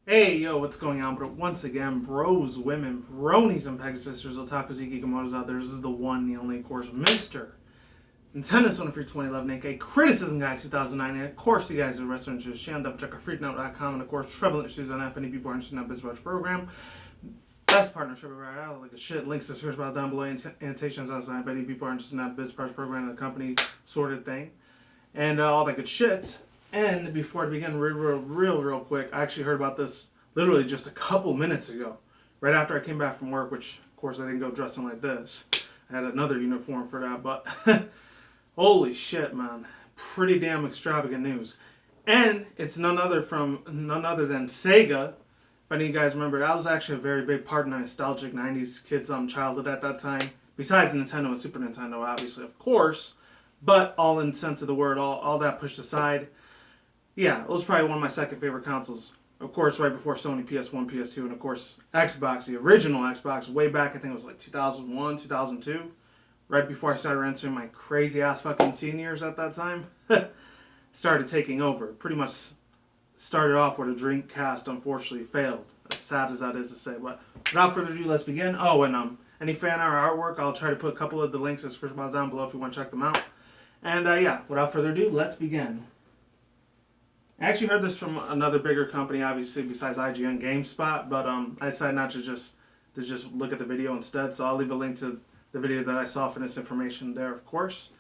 Hey, yo, what's going on? But once again, bros, women, bronies, and pegasisters, otakus, ikikomotos out there, this is the one, the only, of course, Mr. Nintendo Sony for 2011, aka Criticism Guy 2009, and of course, you guys are restaurant news channel, check our freaknote.com, and of course, Treble Issues on F, any people are interested in that business program. Best partnership right out, like a shit. Links to search box down below, annotations outside, if any people are interested in that business program, the company sort of thing, and all that good shit. And before I begin, real quick, I actually heard about this literally just a couple minutes ago, right after I came back from work, which, of course, I didn't go dressing like this. I had another uniform for that, but holy shit, man. Pretty damn extravagant news. And it's none other than SEGA. If any of you guys remember, that was actually a very big part of the nostalgic 90s kids' childhood at that time. Besides Nintendo and Super Nintendo, obviously, of course. But all in the sense of the word, all that pushed aside. Yeah, it was probably one of my second favorite consoles. Of course, right before Sony PS1, PS2, and of course Xbox, the original Xbox, way back, I think it was like 2001, 2002. Right before I started entering my crazy ass fucking teen years at that time. Started taking over. Pretty much started off where the Dreamcast unfortunately failed. As sad as that is to say. But without further ado, let's begin. Oh, and any fan art or artwork, I'll try to put a couple of the links in the description box down below if you want to check them out. And yeah, without further ado, let's begin. I actually heard this from another bigger company, obviously, besides IGN, GameSpot, but I decided not to just look at the video instead, so I'll leave a link to the video that I saw for this information there, of course.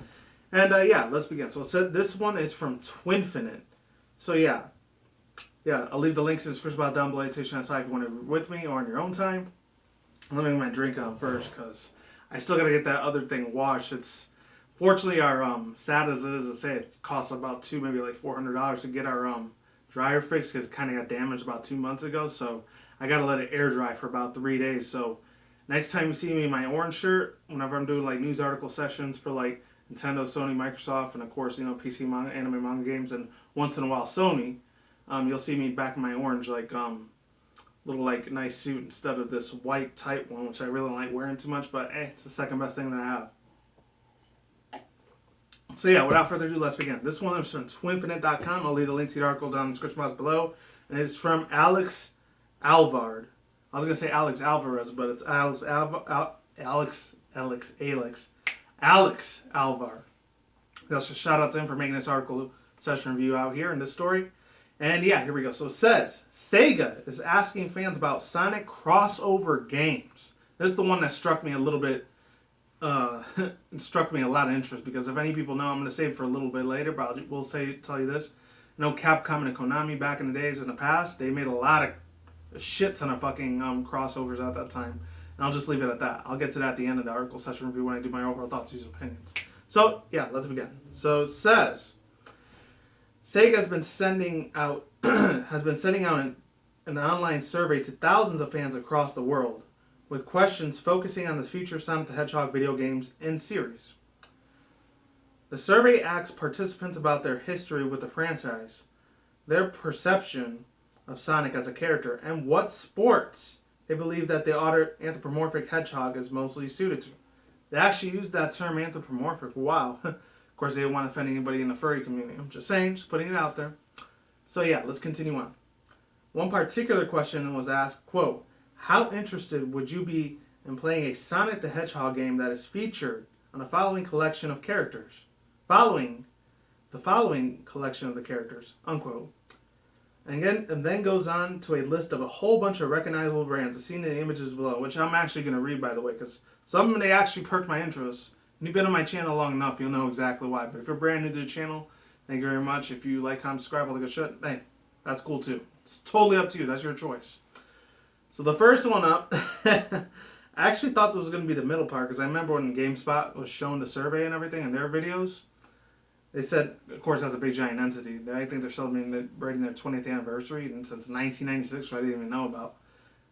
And yeah, let's begin. So this one is from Twinfinite. So yeah, I'll leave the links in the description box down below. Take if you want to with me or on your own time. Let me get my drink on first, because I still gotta get that other thing washed. Fortunately, our sad as it is to say, it costs about maybe like $400 to get our dryer fixed because it kind of got damaged about 2 months ago. So I got to let it air dry for about 3 days. So next time you see me in my orange shirt, whenever I'm doing like news article sessions for like Nintendo, Sony, Microsoft, and of course, PC manga, anime manga games, and once in a while Sony, you'll see me back in my orange like little like nice suit instead of this white tight one, which I really don't like wearing too much. But it's the second best thing that I have. So yeah, without further ado, let's begin. This one is from twinfinite.com. I'll leave the link to the article down in the description box below. And it's from Alex Alvard. I was going to say Alex Alvarez, but it's Alex Alvar. Just a shout out to him for making this article session review out here in this story. And yeah, here we go. So it says, SEGA is asking fans about Sonic crossover games. This is the one that struck me a little bit it struck me a lot of interest because if any people know, I'm going to save it for a little bit later, but we'll tell you this. Capcom and Konami back in the days in the past, they made a shit ton of fucking crossovers at that time. And I'll just leave it at that. I'll get to that at the end of the article session review when I do my overall thoughts, views, and opinions. So, yeah, let's begin. So it says, Sega has been sending out an online survey to thousands of fans across the world, with questions focusing on the future Sonic the Hedgehog video games and series. The survey asks participants about their history with the franchise, their perception of Sonic as a character, and what sports they believe that the anthropomorphic hedgehog is mostly suited to. They actually used that term anthropomorphic. Wow. Of course, they didn't want to offend anybody in the furry community. I'm just saying, just putting it out there. So yeah, let's continue on. One particular question was asked, quote, how interested would you be in playing a Sonic the Hedgehog game that is featured on the following collection of characters? Following collection of the characters, unquote. And then goes on to a list of a whole bunch of recognizable brands, as seen in the images below, which I'm actually going to read, by the way, because some of them, they actually perked my interest. And you've been on my channel long enough, you'll know exactly why. But if you're brand new to the channel, thank you very much. If you like, comment, subscribe, all the good shit, hey, that's cool too. It's totally up to you. That's your choice. So the first one up, I actually thought this was going to be the middle part because I remember when GameSpot was showing the survey and everything in their videos, they said, of course, that's a big giant entity. I think they're celebrating their 20th anniversary and since 1996, which I didn't even know about.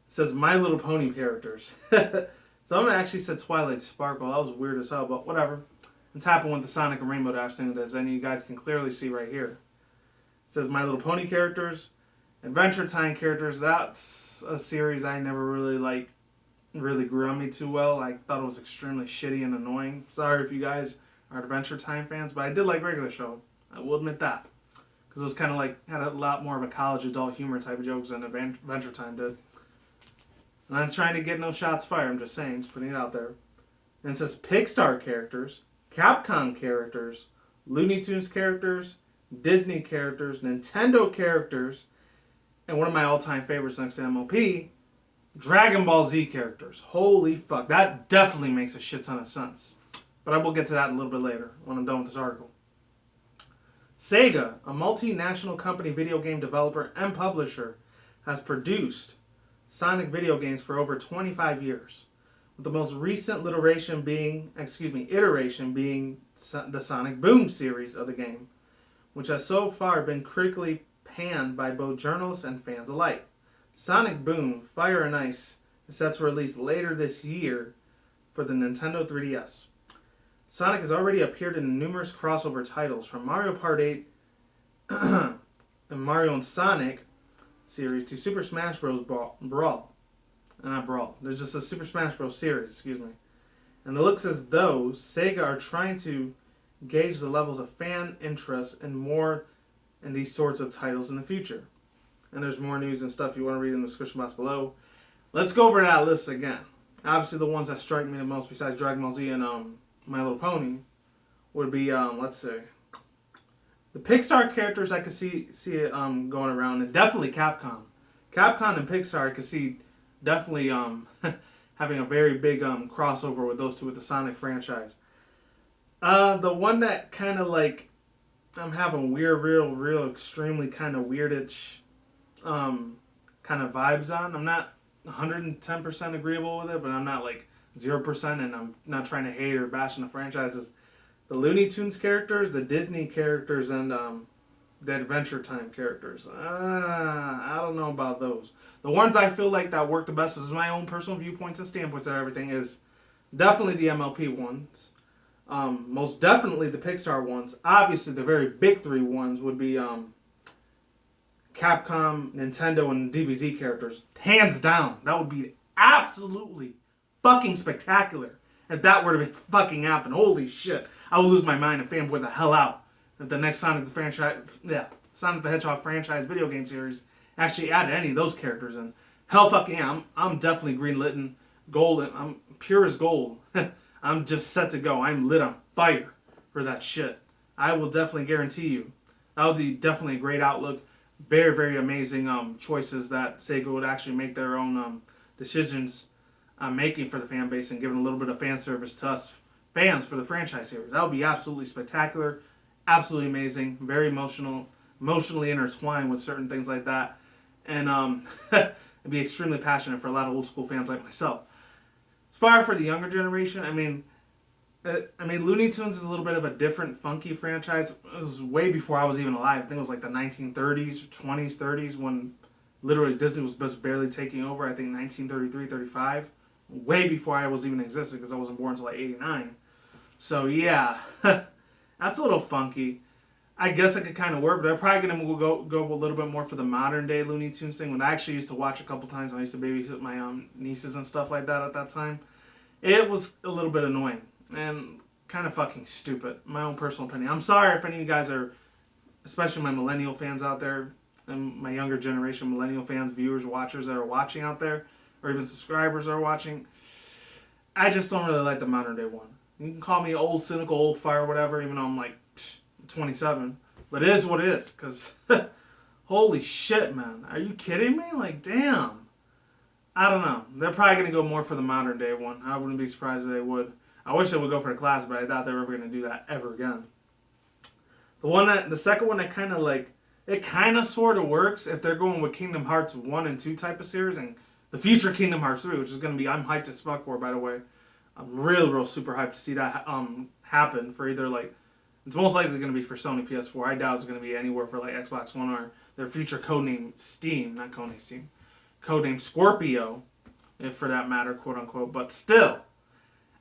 It says My Little Pony characters. Someone actually said Twilight Sparkle. That was weird as hell, but whatever. It's happened with the Sonic and Rainbow Dash thing, as any of you guys can clearly see right here. It says My Little Pony characters. Adventure Time characters, that's a series I never really grew on me too well. I thought it was extremely shitty and annoying. Sorry if you guys are Adventure Time fans, but I did like regular show. I will admit that. because it was kind of like had a lot more of a college adult humor type of jokes than Adventure Time did. And I'm trying to get no shots fired. I'm just saying, just putting it out there. And it says Pixar characters, Capcom characters, Looney Tunes characters, Disney characters, Nintendo characters, and one of my all-time favorites next to MLP, Dragon Ball Z characters. Holy fuck. That definitely makes a shit ton of sense. But I will get to that a little bit later when I'm done with this article. SEGA, a multinational company video game developer and publisher, has produced Sonic video games for over 25 years. With the most recent iteration being the Sonic Boom series of the game, which has so far been critically panned by both journalists and fans alike. Sonic Boom Fire and Ice is set to release later this year for the Nintendo 3DS. Sonic has already appeared in numerous crossover titles, from Mario Part 8 and Mario and Sonic series to Super Smash Bros. Brawl. Not Brawl. There's just a Super Smash Bros. Series, excuse me. And it looks as though Sega are trying to gauge the levels of fan interest and more in these sorts of titles in the future. And there's more news and stuff you want to read in the description box below. Let's go over that list again. Obviously, the ones that strike me the most, besides Dragon Ball Z and My Little Pony, would be let's see, the Pixar characters I could see it going around, and definitely Capcom. Capcom and Pixar I could see definitely having a very big crossover with those two with the Sonic franchise. The one that kind of like I'm having real extremely kind of weirdish kind of vibes on. I'm not 110% agreeable with it, but I'm not like 0%, and I'm not trying to hate or bash on the franchises. The Looney Tunes characters, the Disney characters, and the Adventure Time characters. I don't know about those. The ones I feel like that work the best, this is my own personal viewpoints and standpoints and everything, is definitely the MLP ones. Most definitely the Pixar ones. Obviously, the very big three ones would be Capcom, Nintendo, and DBZ characters. Hands down. That would be absolutely fucking spectacular if that were to fucking happen. Holy shit. I would lose my mind and fanboy the hell out if the next Sonic the Hedgehog franchise video game series actually added any of those characters in. Hell fucking yeah. I'm definitely green-lit golden. I'm pure as gold. I'm just set to go. I'm lit on fire for that shit. I will definitely guarantee you. That would be definitely a great outlook. Very amazing choices that Sega would actually make their own decisions making for the fan base and giving a little bit of fan service to us fans for the franchise series. That would be absolutely spectacular, absolutely amazing, very emotionally intertwined with certain things like that, and I'd be extremely passionate for a lot of old school fans like myself. As far for the younger generation, I mean, Looney Tunes is a little bit of a different, funky franchise. It was way before I was even alive. I think it was like the 1930s, 20s, 30s, when literally Disney was just barely taking over. I think 1933, 35. Way before I was even existed, because I wasn't born until like 89. So yeah, that's a little funky. I guess it could kind of work, but I'm probably going to go a little bit more for the modern day Looney Tunes thing. When I actually used to watch a couple times, when I used to babysit my nieces and stuff like that at that time, it was a little bit annoying and kind of fucking stupid. My own personal opinion. I'm sorry if any of you guys are, especially my millennial fans out there, and my younger generation millennial fans, viewers, watchers that are watching out there, or even subscribers that are watching. I just don't really like the modern day one. You can call me old, cynical, old fire, whatever, even though I'm like 27. But it is what it is, because holy shit, man. Are you kidding me? Like, damn. I don't know. They're probably going to go more for the modern day one. I wouldn't be surprised if they would. I wish they would go for the classic, but I doubt they were ever going to do that ever again. The second one that kind of like, it kind of sort of works if they're going with Kingdom Hearts 1 and 2 type of series, and the future Kingdom Hearts 3, which is going to be, I'm hyped as fuck for, by the way. I'm real super hyped to see that happen for either, like, it's most likely going to be for Sony PS4. I doubt it's going to be anywhere for, like, Xbox One or their future codename Steam, not codename Steam, codename Scorpio, if for that matter, quote unquote. But still,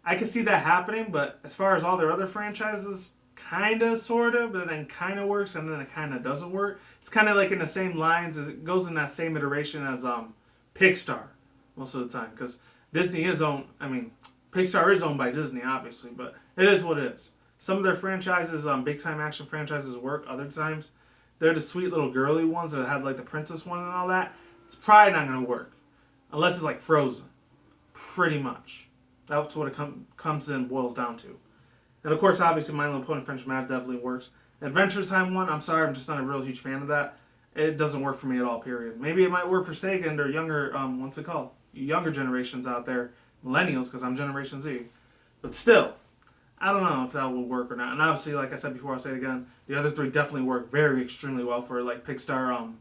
I can see that happening, but as far as all their other franchises, kind of, sort of, but then kind of works, and then it kind of doesn't work. It's kind of like in the same lines, as it goes in that same iteration as Pixar most of the time, because Disney is owned, Pixar is owned by Disney, obviously, but it is what it is. Some of their franchises, big time action franchises work, other times they're the sweet little girly ones that had like the princess one and all that, it's probably not going to work. Unless it's like Frozen. Pretty much. That's what it comes in, boils down to. And of course, obviously, My Little Pony Friendship Map definitely works. Adventure Time one, I'm sorry, I'm just not a real huge fan of that. It doesn't work for me at all, period. Maybe it might work for SEGA and their younger, what's it called? Younger generations out there, millennials, because I'm Generation Z. But still, I don't know if that will work or not. And obviously, like I said before, I'll say it again, the other three definitely work extremely well for like Pixar,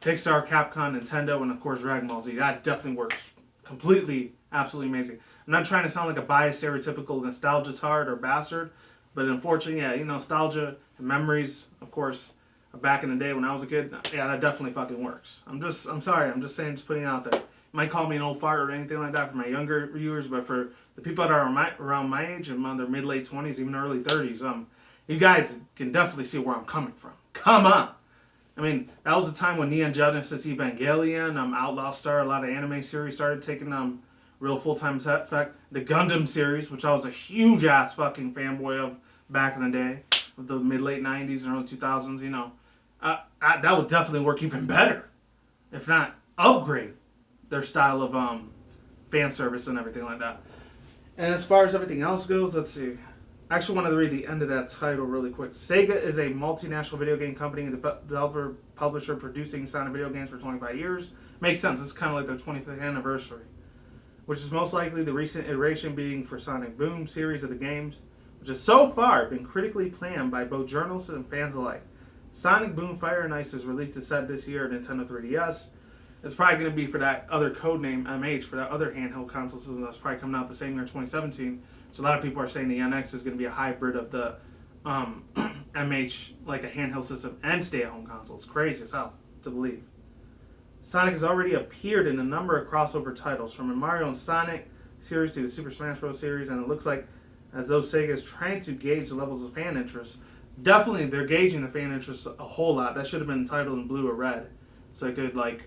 Capcom, Nintendo, and of course Dragon Ball Z. That definitely works completely, absolutely amazing. I'm not trying to sound like a biased, stereotypical nostalgia tard or bastard, but unfortunately, yeah, nostalgia and memories, of course, back in the day when I was a kid, yeah, that definitely fucking works. I'm sorry, I'm just saying, just putting it out there. You might call me an old fart or anything like that for my younger viewers, but for the people that are around my age and their mid-late 20s, even early 30s, you guys can definitely see where I'm coming from. Come on! I mean, that was the time when Neon Genesis Evangelion, Outlaw Star, a lot of anime series started taking real full-time effect. The Gundam series, which I was a huge-ass fucking fanboy of back in the day, with the mid-late 90s and early 2000s, that would definitely work even better, if not upgrade their style of fan service and everything like that. And as far as everything else goes, let's see. I actually wanted to read the end of that title really quick. SEGA is a multinational video game company and developer, publisher producing Sonic video games for 25 years. Makes sense. It's kind of like their 25th anniversary, which is most likely the recent iteration being for Sonic Boom series of the games, which has so far been critically panned by both journalists and fans alike. Sonic Boom Fire and Ice is released a set this year at Nintendo 3DS. It's probably going to be for that other codename MH, for that other handheld console system that's probably coming out the same year, 2017. So a lot of people are saying the NX is going to be a hybrid of the MH, like a handheld system and stay-at-home console. It's crazy as hell to believe. Sonic has already appeared in a number of crossover titles, from the Mario and Sonic series to the Super Smash Bros. Series, and it looks like as though Sega is trying to gauge the levels of fan interest. Definitely, they're gauging the fan interest a whole lot. That should have been entitled in blue or red, so it could, like,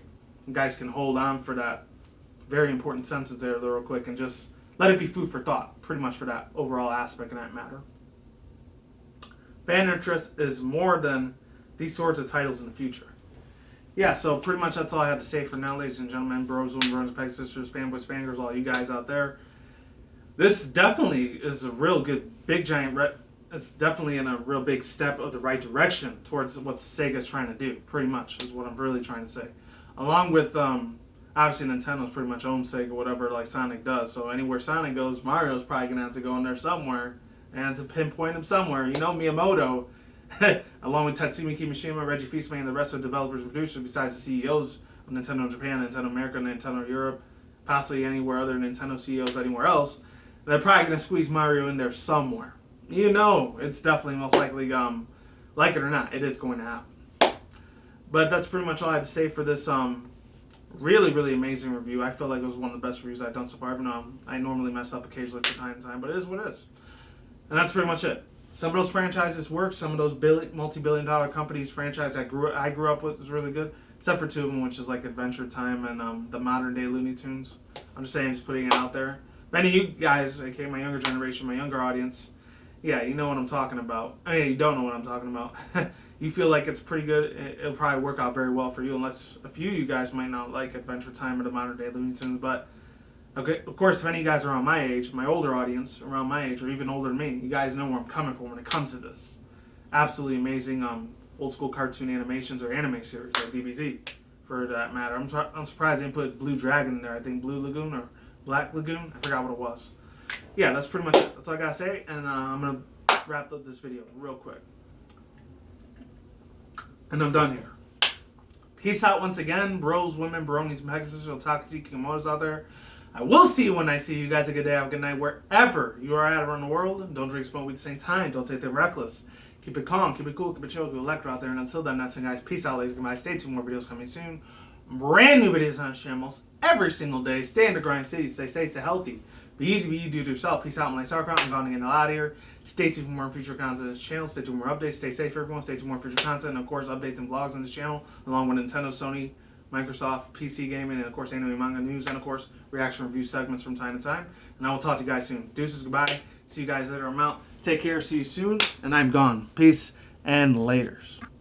you guys can hold on for that very important sentence there real quick and just let it be food for thought, pretty much for that overall aspect in that matter. Fan interest is more than these sorts of titles in the future. Yeah, so pretty much that's all I have to say for now, ladies and gentlemen, bros, women, bros, pegasisters, fanboys, fangirls, all you guys out there. This definitely is a real good, big, giant, it's definitely in a real big step of the right direction towards what Sega's trying to do, pretty much, is what I'm really trying to say. Along with, obviously Nintendo's pretty much owns Sega, whatever like Sonic does, so anywhere Sonic goes, Mario's probably going to have to go in there somewhere, and to pinpoint him somewhere. Miyamoto, along with Tatsumi Kimishima, Reggie Fils-Aimé, and the rest of the developers and producers, besides the CEOs of Nintendo Japan, Nintendo America, Nintendo Europe, possibly anywhere other Nintendo CEOs anywhere else, they're probably going to squeeze Mario in there somewhere. It's definitely most likely, like it or not, it is going to happen. But that's pretty much all I had to say for this really, really amazing review. I feel like it was one of the best reviews I've done so far, even though I normally mess up occasionally from time to time, but it is what it is. And that's pretty much it. Some of those franchises work. Some of those multi-billion-dollar companies franchise I grew up with is really good, except for two of them, which is like Adventure Time and the modern-day Looney Tunes. I'm just saying, just putting it out there. Many of you guys, aka my younger generation, my younger audience, yeah, you know what I'm talking about. You don't know what I'm talking about. You feel like it's pretty good, it'll probably work out very well for you, unless a few of you guys might not like Adventure Time or the modern day Looney Tunes. But, okay, of course, if any of you guys are around my age, my older audience, around my age, or even older than me, you guys know where I'm coming from when it comes to this. Absolutely amazing old school cartoon animations or anime series, or DBZ, for that matter. I'm surprised they didn't put Blue Dragon in there. I think Blue Lagoon or Black Lagoon, I forgot what it was. Yeah, that's pretty much it. That's all I gotta say, and I'm gonna wrap up this video real quick. And I'm done here. Peace out once again, bros, women, bronies, pegasisters, otakus, kimonos out there. I will see you when I see you guys. A good day, have a good night, wherever you are at around the world. Don't drink, smoke weed at the same time. Don't take them reckless. Keep it calm, keep it cool, keep it chill, keep it electro out there. And until then, that's it, guys. Peace out, ladies and guys. Stay tuned, more videos coming soon. Brand new videos on channels every single day. Stay in the grind, stay safe, stay healthy. Be easy, be you, do it yourself. Peace out, my sauerkraut. I'm going to get out of here. Stay tuned for more future content on this channel. Stay tuned for more updates. Stay safe, everyone. Stay tuned for more future content. And, of course, updates and vlogs on this channel, along with Nintendo, Sony, Microsoft, PC gaming, and, of course, anime, manga news, and, of course, reaction review segments from time to time. And I will talk to you guys soon. Deuces, goodbye. See you guys later. I'm out. Take care. See you soon. And I'm gone. Peace and laters.